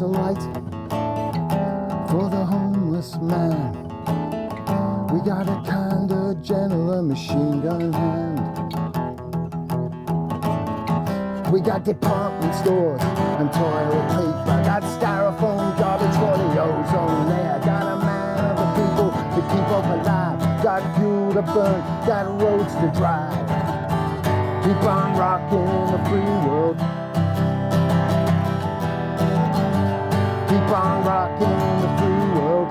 a light for the homeless man. We got a kinda gentler machine gun hand. We got department stores and toilet paper. Got styrofoam garbage for the ozone layer. Got a man of the people to keep up alive. Got fuel to burn, got roads to drive. Keep on rocking the free world. Keep on rocking the free world.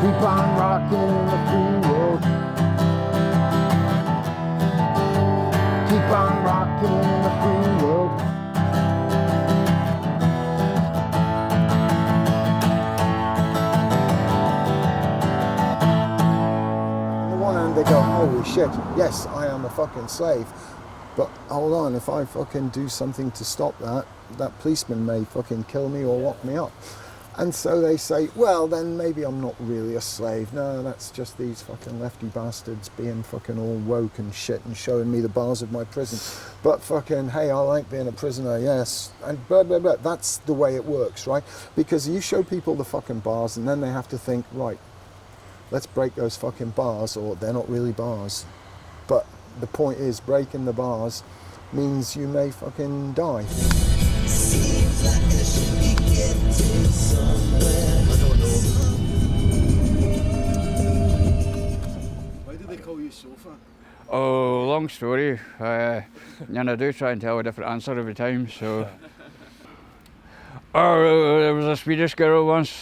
Keep on rocking the free world. Keep on rocking the free world. On the one hand they go, holy shit, yes, I am a fucking slave. But hold on, if I fucking do something to stop that, that policeman may fucking kill me or lock me up. And so they say, well, then maybe I'm not really a slave. No, that's just these fucking lefty bastards being fucking all woke and shit and showing me the bars of my prison. But fucking, hey, I like being a prisoner, yes. And blah, blah, blah. That's the way it works, right? Because you show people the fucking bars and then they have to think, right, let's break those fucking bars, or they're not really bars. But the point is, breaking the bars means you may fucking die. Seems like I should be getting somewhere. I don't know. Why do they call you Sofa? Oh, long story. And I do try and tell a different answer every time, so. Oh, there was a Swedish girl once.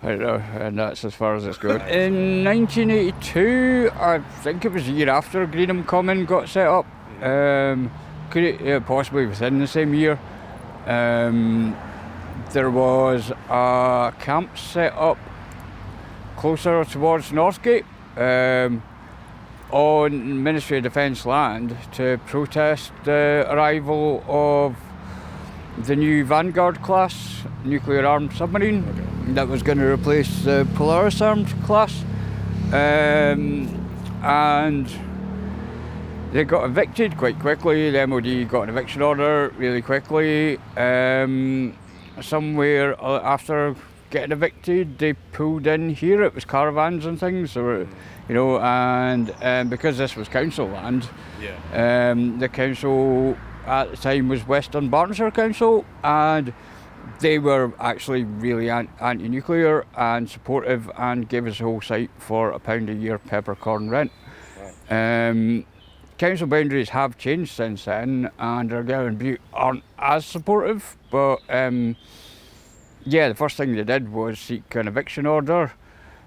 I don't know, and that's as far as it's good. In 1982, I think it was the year after Greenham Common got set up. Could it possibly within the same year? There was a camp set up closer towards Northgate on Ministry of Defence land to protest the arrival of the new Vanguard class nuclear armed submarine that was going to replace the Polaris armed class, and they got evicted quite quickly. The MOD got an eviction order really quickly. Somewhere after getting evicted, they pulled in here. It was caravans and things, so, you know, and because this was council land, the council at the time was Western Barnshire Council, and they were actually really anti-nuclear and supportive and gave us the whole site for £1 a year peppercorn rent. Council boundaries have changed since then, and Argyll and Bute aren't as supportive, but yeah, the first thing they did was seek an eviction order,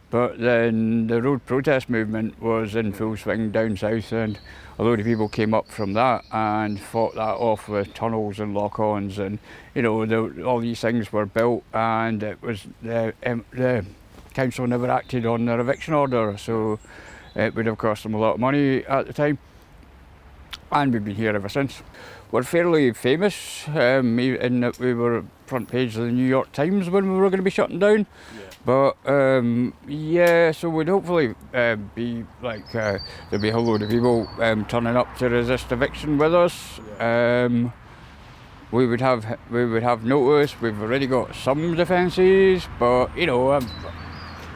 but then the road protest movement was in full swing down south, and a load of people came up from that and fought that off with tunnels and lock-ons, and you know, all these things were built, and it was the council never acted on their eviction order, so it would have cost them a lot of money at the time. And we've been here ever since. We're fairly famous in that we were front page of the New York Times when we were going to be shutting down. But yeah, so we'd hopefully be like, there'd be a whole load of people turning up to resist eviction with us. We would have notice. We've already got some defences, but you know, I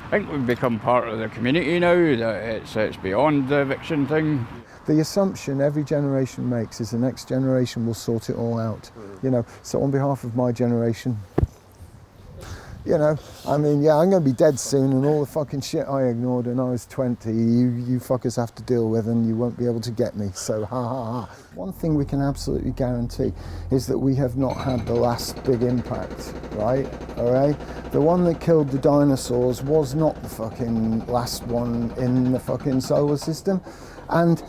think we've become part of the community now. That it's beyond the eviction thing. The assumption every generation makes is the next generation will sort it all out. You know, so on behalf of my generation, you know, I mean, yeah, I'm going to be dead soon, and all the fucking shit I ignored when I was 20, you fuckers have to deal with, and you won't be able to get me, so ha ha ha. One thing we can absolutely guarantee is that we have not had the last big impact, right? All right? The one that killed the dinosaurs was not the fucking last one in the fucking solar system, and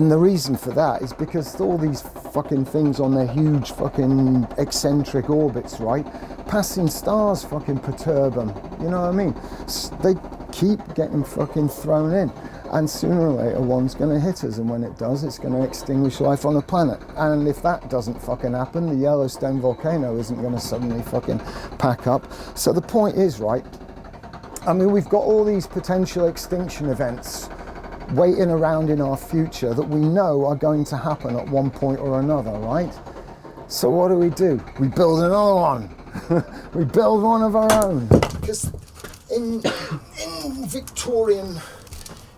the reason for that is because all these fucking things on their huge fucking eccentric orbits, right? Passing stars fucking perturb them, you know what I mean? They keep getting fucking thrown in, and sooner or later one's going to hit us, and when it does, it's going to extinguish life on the planet. And if that doesn't fucking happen, the Yellowstone volcano isn't going to suddenly fucking pack up. So the point is, right, I mean, we've got all these potential extinction events waiting around in our future that we know are going to happen at one point or another, right? So what do? We build another one. We build one of our own. Because in Victorian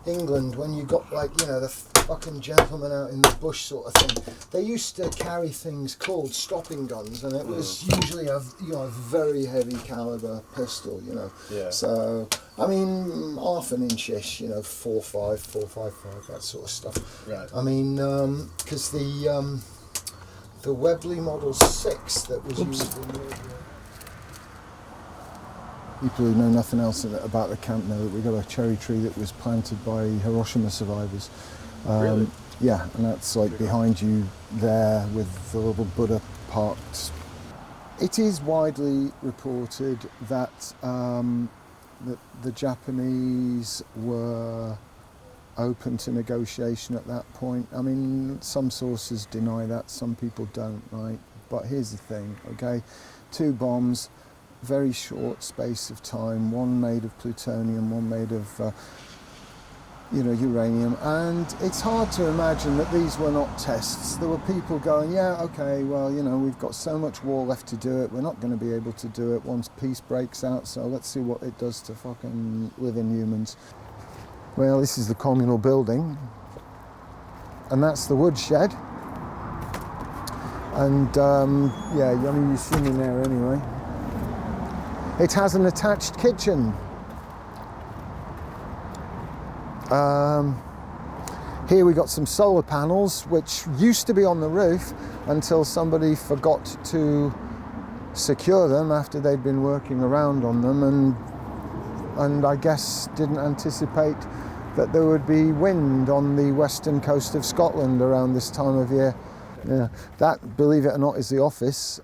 England, when you got like, you know, the fucking gentleman out in the bush sort of thing, they used to carry things called stopping guns, and it was usually a very heavy caliber pistol, you know. Yeah. So I mean, half an inch-ish, you know, 4.5, 4.55, that sort of stuff. Right. I mean, because the Webley Model 6 that was used in World War. People who know nothing else about the camp know that we got a cherry tree that was planted by Hiroshima survivors. Really? Yeah, and that's like behind you there with the little Buddha parked. It is widely reported that the Japanese were open to negotiation at that point. I mean, some sources deny that, some people don't, right? But here's the thing, okay? 2 bombs, very short space of time, one made of plutonium, one made of uranium, and it's hard to imagine that these were not tests. There were people going, yeah, okay, well, you know, we've got so much war left to do it, we're not going to be able to do it once peace breaks out, so let's see what it does to fucking living humans. Well, this is the communal building, and that's the woodshed. And yeah, I mean, you've seen in there anyway. It has an attached kitchen. Here we got some solar panels, which used to be on the roof until somebody forgot to secure them after they'd been working around on them, and I guess didn't anticipate that there would be wind on the western coast of Scotland around this time of year. Yeah, that, believe it or not, is the office.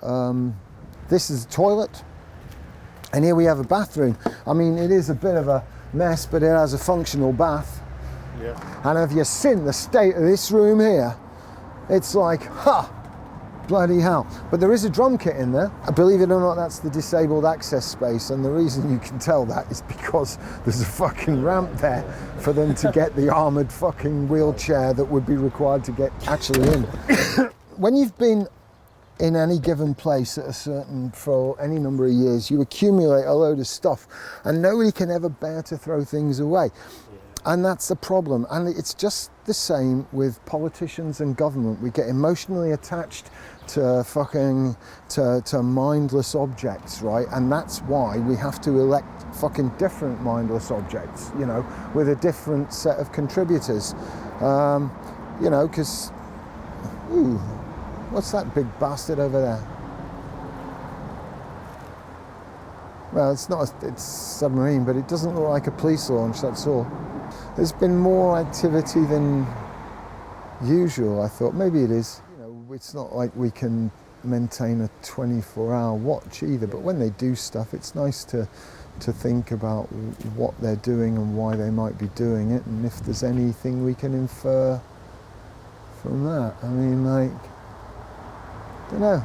This is the toilet, and here we have a bathroom. I mean, it is a bit of a mess, but it has a functional bath. Yeah. And have you seen the state of this room here? It's like, bloody hell. But there is a drum kit in there. Believe it or not, that's the disabled access space, and the reason you can tell that is because there's a fucking ramp there for them to get the armoured fucking wheelchair that would be required to get actually in. When you've been in any given place for any number of years, you accumulate a load of stuff, and nobody can ever bear to throw things away. And that's the problem. And it's just the same with politicians and government. We get emotionally attached to to mindless objects, right? And that's why we have to elect fucking different mindless objects, you know, with a different set of contributors. You know, because, what's that big bastard over there? Well, it's not, it's submarine, but it doesn't look like a police launch, that's all. There's been more activity than usual, I thought. Maybe it is. You know, it's not like we can maintain a 24-hour watch either, but when they do stuff, it's nice to think about what they're doing and why they might be doing it, and if there's anything we can infer from that. I mean, like, I don't know.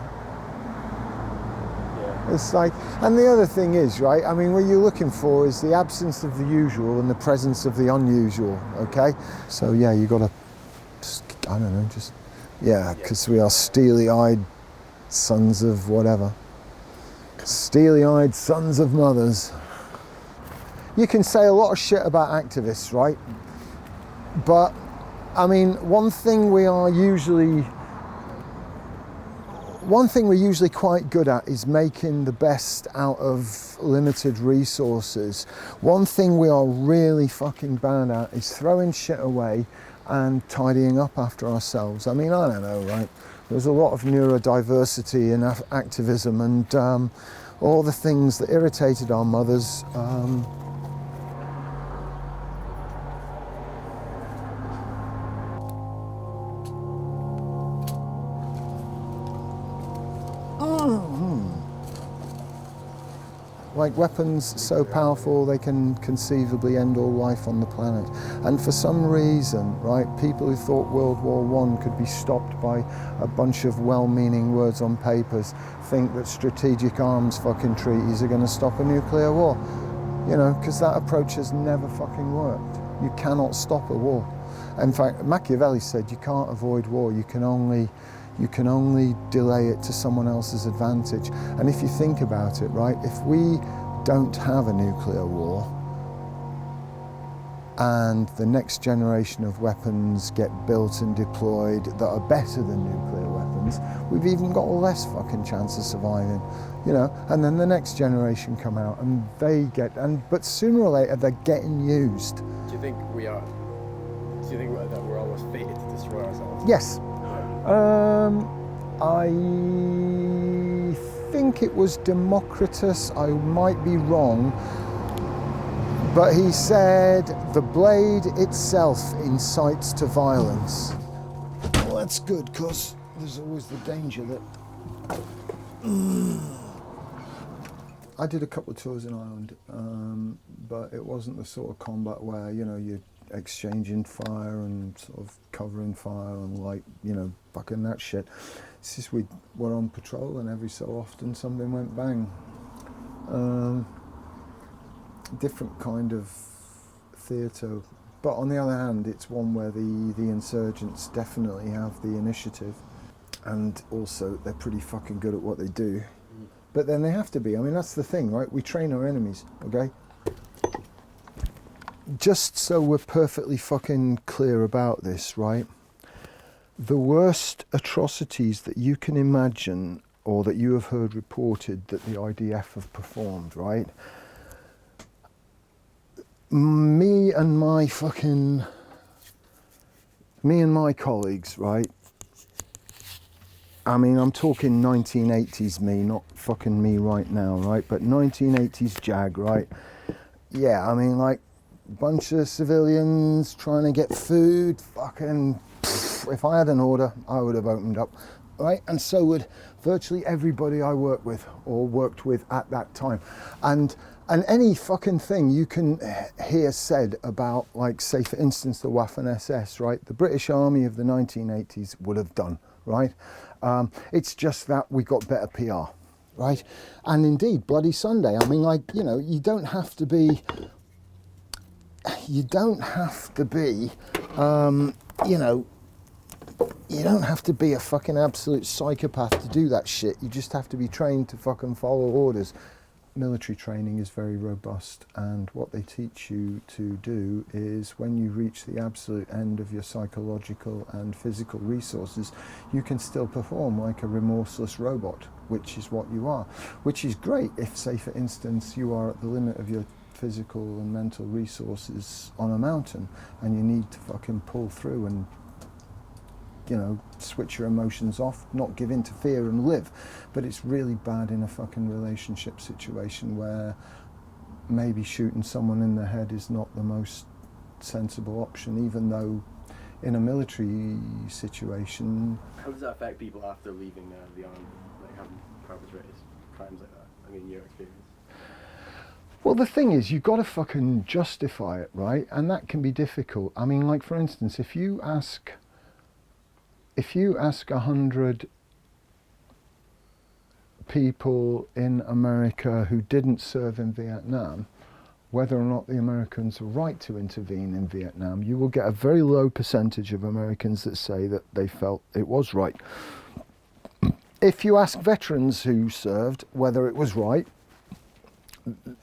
It's like, and the other thing is, right, I mean, what you're looking for is the absence of the usual and the presence of the unusual, okay? So, yeah, you got to, I don't know, just, yeah, because we are steely-eyed sons of whatever. Steely-eyed sons of mothers. You can say a lot of shit about activists, right? But, I mean, one thing we're usually quite good at is making the best out of limited resources. One thing we are really fucking bad at is throwing shit away and tidying up after ourselves. I mean, I don't know, right? There's a lot of neurodiversity in activism, and all the things that irritated our mothers. Like weapons so powerful they can conceivably end all life on the planet. And for some reason, right, people who thought World War I could be stopped by a bunch of well-meaning words on papers think that strategic arms fucking treaties are going to stop a nuclear war. You know, because that approach has never fucking worked. You cannot stop a war. In fact, Machiavelli said you can't avoid war, you can only You can only delay it to someone else's advantage. And if you think about it, right, if we don't have a nuclear war and the next generation of weapons get built and deployed that are better than nuclear weapons, we've even got less fucking chance of surviving, you know. And then the next generation come out and they get, but sooner or later they're getting used. Do you think that we're almost fated to destroy ourselves? Yes. I think it was Democritus, I might be wrong, but he said the blade itself incites to violence. Well, that's good, because there's always the danger that... I did a couple of tours in Ireland, but it wasn't the sort of combat where, you know, you're exchanging fire and sort of covering fire and like, you know, fucking that shit. It's just we were on patrol and every so often something went bang. Different kind of theatre, but on the other hand it's one where the insurgents definitely have the initiative, and also they're pretty fucking good at what they do. But then they have to be. I mean, that's the thing, right? We train our enemies, okay? Just so we're perfectly fucking clear about this, right? The worst atrocities that you can imagine or that you have heard reported that the IDF have performed, right? Me and my colleagues, right? I mean, I'm talking 1980s me, not fucking me right now, right? But 1980s Jag, right? Yeah, I mean, like, bunch of civilians trying to get food, fucking, if I had an order, I would have opened up, right? And so would virtually everybody I work with or worked with at that time. And any fucking thing you can hear said about, like, say, for instance, the Waffen-SS, right? The British Army of the 1980s would have done, right? It's just that we got better PR, right? And indeed, Bloody Sunday, I mean, like, you know, you don't have to be, you know, you don't have to be a fucking absolute psychopath to do that shit. You just have to be trained to fucking follow orders. Military training is very robust, and what they teach you to do is when you reach the absolute end of your psychological and physical resources, you can still perform like a remorseless robot, which is what you are, which is great if, say, for instance, you are at the limit of your physical and mental resources on a mountain and you need to fucking pull through and, you know, switch your emotions off, not give in to fear and live. But it's really bad in a fucking relationship situation where maybe shooting someone in the head is not the most sensible option, even though in a military situation... How does that affect people after leaving the army, like having perpetrated crimes like that? I mean, your experience. Well, the thing is, you've got to fucking justify it, right? And that can be difficult. I mean, like, for instance, if you ask 100 people in America who didn't serve in Vietnam whether or not the Americans were right to intervene in Vietnam, you will get a very low percentage of Americans that say that they felt it was right. If you ask veterans who served whether it was right,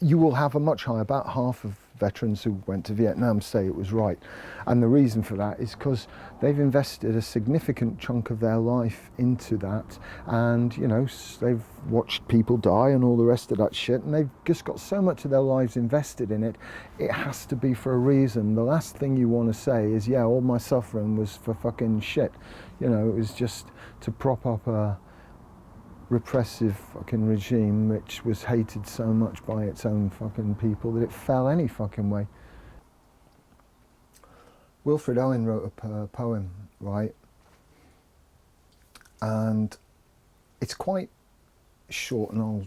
you will have a much higher, about half of veterans who went to Vietnam say it was right. And the reason for that is because they've invested a significant chunk of their life into that, and, you know, they've watched people die and all the rest of that shit, and they've just got so much of their lives invested in it. It has to be for a reason. The last thing you want to say is, yeah, all my suffering was for fucking shit. You know, it was just to prop up a repressive fucking regime which was hated so much by its own fucking people that it fell any fucking way. Wilfred Owen wrote a poem, right? And it's quite short, and I'll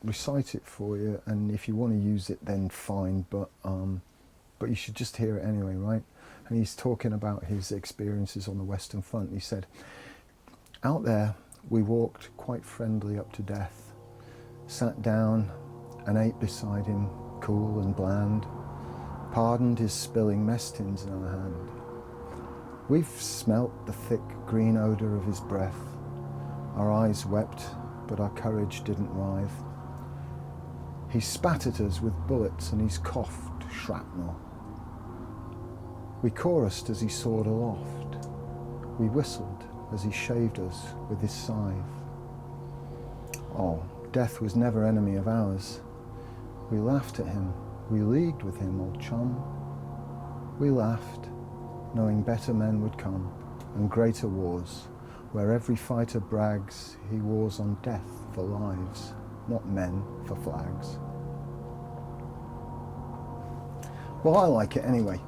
recite it for you, and if you want to use it then fine, but you should just hear it anyway, right? And he's talking about his experiences on the Western Front. He said, "Out there, we walked quite friendly up to death, sat down and ate beside him, cool and bland, pardoned his spilling mess tins in our hand. We've smelt the thick green odour of his breath, Our eyes wept, but our courage didn't writhe. He spat at us with bullets and he's coughed shrapnel. We chorused as he soared aloft. We whistled as he shaved us with his scythe. Oh, death was never enemy of ours. We laughed at him, we leagued with him, old chum. We laughed, knowing better men would come, and greater wars, where every fighter brags he wars on death for lives, not men for flags. Well, I like it anyway.